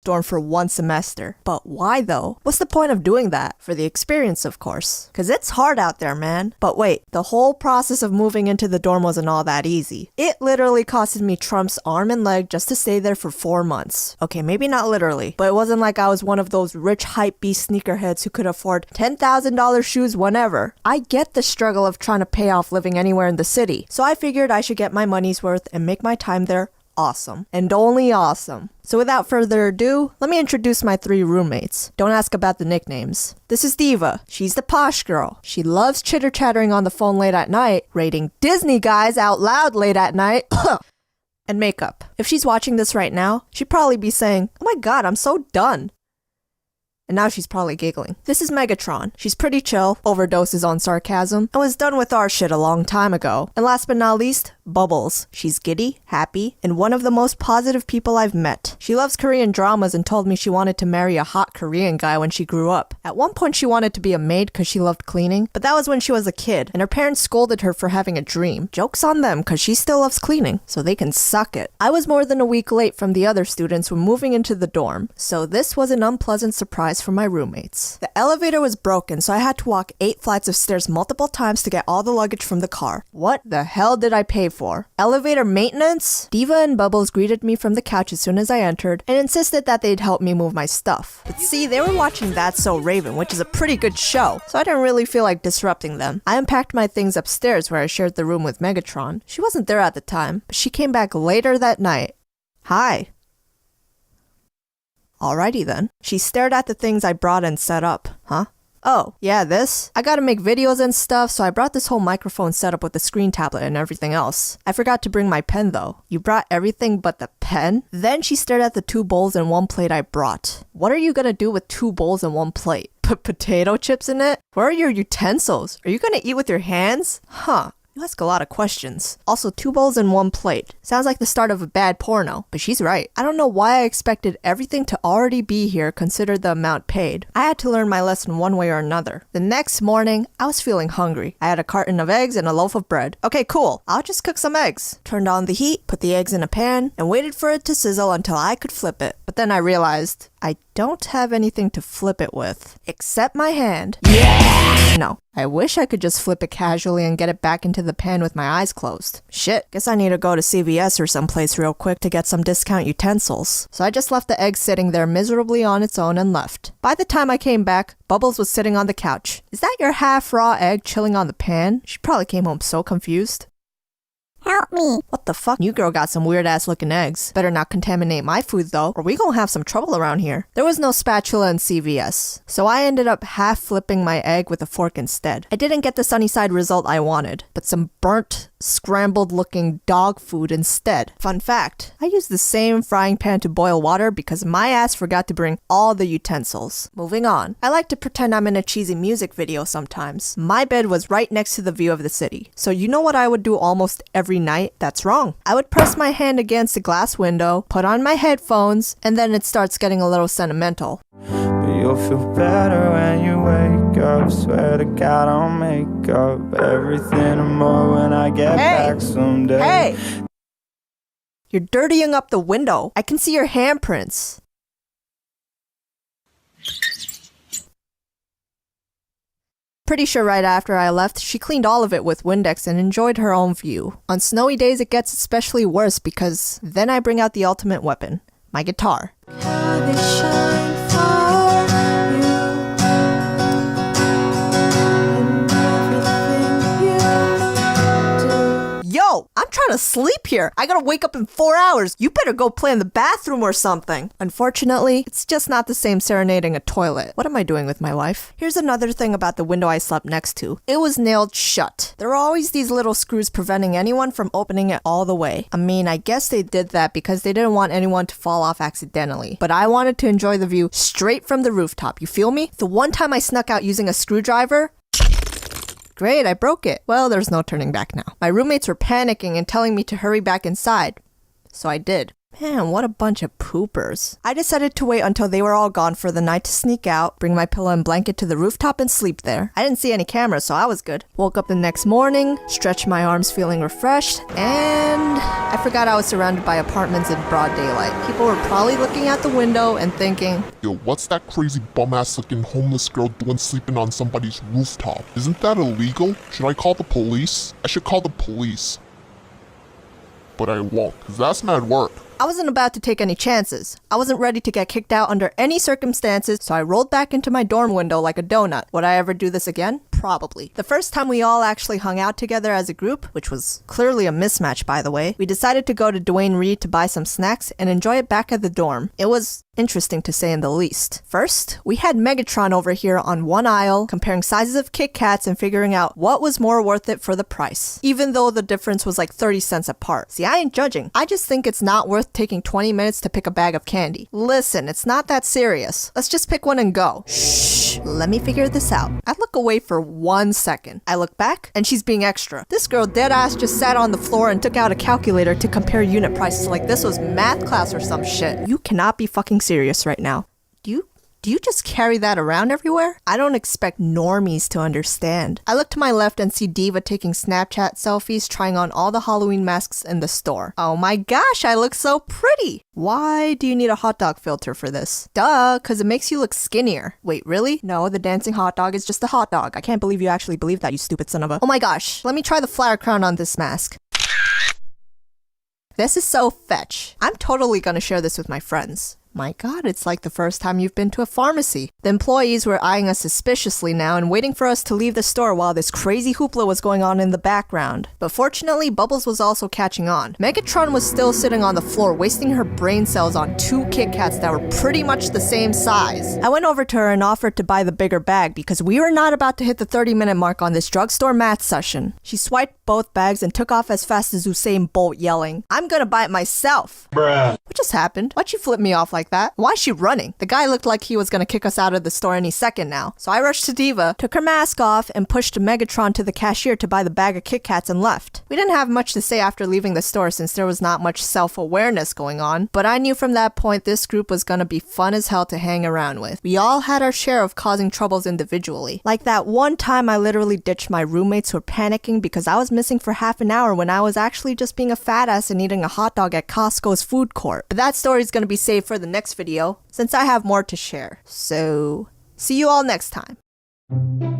dorm for 1 semester. But why though? What's the point of doing that? For the experience, of course. Cause it's hard out there, man. But wait, the whole process of moving into the dorm wasn't all that easy. It literally costed me Trump's arm and leg just to stay there for 4 months. Okay, maybe not literally, but it wasn't like I was one of those rich hype beast sneakerheads who could afford $10,000 shoes whenever. I get the struggle of trying to pay off living anywhere in the city, so I figured I should get my money's worth and make my time there awesome. And only awesome. So without further ado, let me introduce my 3 roommates. Don't ask about the nicknames. This is Diva. She's the posh girl. She loves chitter-chattering on the phone late at night, rating Disney guys out loud late at night, and makeup. If she's watching this right now, she'd probably be saying, "Oh my god, I'm so done." And now she's probably giggling. This is Megatron. She's pretty chill, overdoses on sarcasm, and was done with our shit a long time ago. And last but not least, Bubbles. She's giddy, happy, and one of the most positive people I've met. She loves Korean dramas and told me she wanted to marry a hot Korean guy when she grew up. At one point she wanted to be a maid because she loved cleaning, but that was when she was a kid, and her parents scolded her for having a dream. Joke's on them because she still loves cleaning, so they can suck it. I was more than a week late from the other students when moving into the dorm, so this was an unpleasant surprise for my roommates. The elevator was broken, so I had to walk 8 flights of stairs multiple times to get all the luggage from the car. What the hell did I pay for? Elevator maintenance? Diva and Bubbles greeted me from the couch as soon as I entered and insisted that they'd help me move my stuff. But see, they were watching That's So Raven, which is a pretty good show, so I didn't really feel like disrupting them. I unpacked my things upstairs where I shared the room with Megatron. She wasn't there at the time, but she came back later that night. Hi. Alrighty then. She stared at the things I brought and set up. Huh? Oh, yeah, this? I gotta make videos and stuff, so I brought this whole microphone setup with the screen tablet and everything else. I forgot to bring my pen though. You brought everything but the pen? Then she stared at the 2 bowls and 1 plate I brought. What are you gonna do with 2 bowls and 1 plate? Put potato chips in it? Where are your utensils? Are you gonna eat with your hands? Huh. You ask a lot of questions. Also, 2 bowls and 1 plate. Sounds like the start of a bad porno, but she's right. I don't know why I expected everything to already be here considered the amount paid. I had to learn my lesson one way or another. The next morning, I was feeling hungry. I had a carton of eggs and a loaf of bread. Okay, cool. I'll just cook some eggs. Turned on the heat, put the eggs in a pan, and waited for it to sizzle until I could flip it. But then I realized I don't have anything to flip it with. Except my hand. Yeah! No. I wish I could just flip it casually and get it back into the pan with my eyes closed. Shit, guess I need to go to CVS or someplace real quick to get some discount utensils. So I just left the egg sitting there miserably on its own and left. By the time I came back, Bubbles was sitting on the couch. Is that your half-raw egg chilling on the pan? She probably came home so confused. Help me. What the fuck? You girl got some weird-ass looking eggs. Better not contaminate my food though, or we gonna have some trouble around here. There was no spatula in CVS, so I ended up half-flipping my egg with a fork instead. I didn't get the sunny side result I wanted, but some burnt, scrambled-looking dog food instead. Fun fact, I used the same frying pan to boil water because my ass forgot to bring all the utensils. Moving on. I like to pretend I'm in a cheesy music video sometimes. My bed was right next to the view of the city, so you know what I would do almost every night? That's wrong. I would press my hand against the glass window, put on my headphones, and then it starts getting a little sentimental. But you'll feel better when you wake up. Swear to God I'll make up everything and more when I get back someday. Hey! You're dirtying up the window. I can see your handprints. Pretty sure right after I left, she cleaned all of it with Windex and enjoyed her own view. On snowy days it gets especially worse because then I bring out the ultimate weapon, my guitar. Yo, I'm trying to sleep here. I gotta wake up in 4 hours. You better go play in the bathroom or something. Unfortunately, it's just not the same serenading a toilet. What am I doing with my life? Here's another thing about the window I slept next to. It was nailed shut. There were always these little screws preventing anyone from opening it all the way. I mean, I guess they did that because they didn't want anyone to fall off accidentally. But I wanted to enjoy the view straight from the rooftop. You feel me? The one time I snuck out using a screwdriver, great, I broke it. Well, there's no turning back now. My roommates were panicking and telling me to hurry back inside. So I did. Man, what a bunch of poopers. I decided to wait until they were all gone for the night to sneak out, bring my pillow and blanket to the rooftop and sleep there. I didn't see any cameras, so I was good. Woke up the next morning, stretched my arms feeling refreshed, and I forgot I was surrounded by apartments in broad daylight. People were probably looking out the window and thinking, Yo, what's that crazy bum-ass looking homeless girl doing sleeping on somebody's rooftop? Isn't that illegal? Should I call the police? I should call the police. But I won't, because that's not work. I wasn't about to take any chances. I wasn't ready to get kicked out under any circumstances, so I rolled back into my dorm window like a donut. Would I ever do this again? Probably. The first time we all actually hung out together as a group, which was clearly a mismatch by the way, we decided to go to Dwayne Reed to buy some snacks and enjoy it back at the dorm. It was interesting to say in the least. First, we had Megatron over here on one aisle, comparing sizes of Kit Kats and figuring out what was more worth it for the price, even though the difference was like 30 cents apart. See, I ain't judging. I just think it's not worth taking 20 minutes to pick a bag of candy. Listen, it's not that serious. Let's just pick one and go. Shh, let me figure this out. I look away for 1 second. I look back, and she's being extra. This girl deadass just sat on the floor and took out a calculator to compare unit prices like this was math class or some shit. You cannot be fucking serious right now. Do you just carry that around everywhere? I don't expect normies to understand. I look to my left and see Diva taking Snapchat selfies, trying on all the Halloween masks in the store. Oh my gosh, I look so pretty! Why do you need a hot dog filter for this? Duh, cause it makes you look skinnier. Wait, really? No, the dancing hot dog is just a hot dog. I can't believe you actually believe that, you stupid son of a... Oh my gosh, let me try the flower crown on this mask. This is so fetch. I'm totally gonna share this with my friends. My god, it's like the first time you've been to a pharmacy. The employees were eyeing us suspiciously now and waiting for us to leave the store while this crazy hoopla was going on in the background. But fortunately, Bubbles was also catching on. Megatron was still sitting on the floor, wasting her brain cells on 2 Kit Kats that were pretty much the same size. I went over to her and offered to buy the bigger bag because we were not about to hit the 30-minute mark on this drugstore math session. She swiped both bags and took off as fast as Usain Bolt, yelling, "I'm gonna buy it myself." Bruh. What just happened? Why'd you flip me off like that? Why's she running? The guy looked like he was gonna kick us out of the store any second now. So I rushed to Diva, took her mask off, and pushed Megatron to the cashier to buy the bag of Kit Kats and left. We didn't have much to say after leaving the store since there was not much self-awareness going on, but I knew from that point this group was gonna be fun as hell to hang around with. We all had our share of causing troubles individually. Like that one time I literally ditched my roommates who were panicking because I was missing for half an hour when I was actually just being a fat ass and eating a hot dog at Costco's food court. But that story's gonna be saved for the next video, since I have more to share. So, see you all next time.